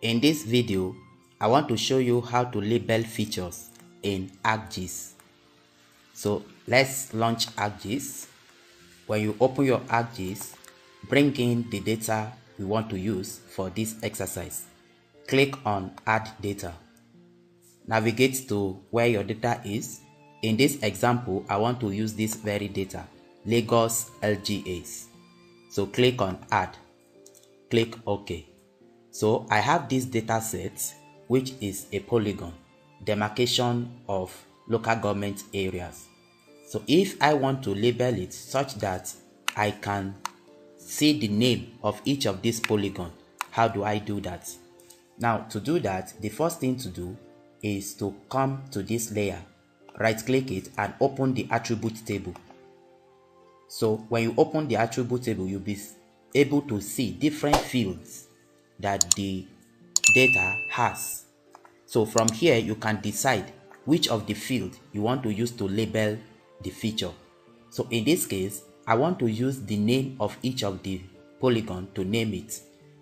In this video, I want to show you how to label features in ArcGIS. So let's launch ArcGIS. When you open your ArcGIS, bring in the data we want to use for this exercise. Click on Add Data. Navigate to where your data is. In this example, I want to use this very data, Lagos LGAs. So click on Add. Click OK. So I have this data set, which is a polygon, demarcation of local government areas. So if I want to label it such that I can see the name of each of these polygons, how do I do that? Now to do that, the first thing to do is to come to this layer, right click it and open the attribute table. So when you open the attribute table, you'll be able to see different fields that the data has. So from here you can decide which of the field you want to use to label the feature. So in this case, I want to use the name of each of the polygon to name it.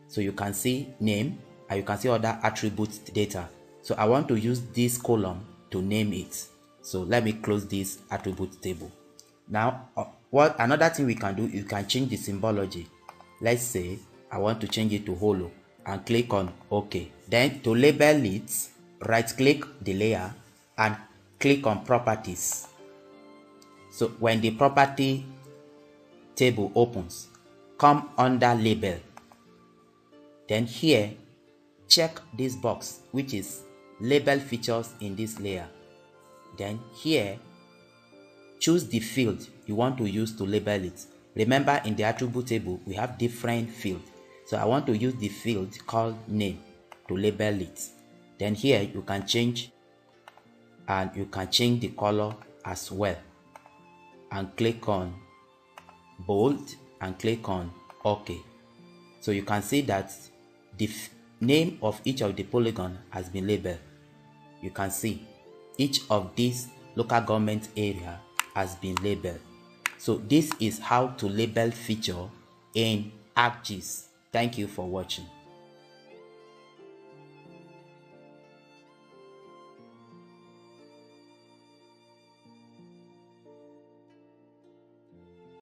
So you can see name and you can see other attributes data. So I want to use this column to name it. So let me close this attribute table. Now what another thing we can do, you can change the symbology. Let's say I want to change it to hollow and click on OK. Then to label it, right click the layer and click on properties. So when the property table opens, come under label. Then here, check this box which is label features in this layer. Then here, choose the field you want to use to label it. Remember, in the attribute table we have different fields. So I want to use the field called name to label it. Then here you can change, and you can change the color as well. And click on bold and click on OK. So you can see that the name of each of the polygon has been labeled. You can see each of these local government area has been labeled. So this is how to label feature in ArcGIS. Thank you for watching.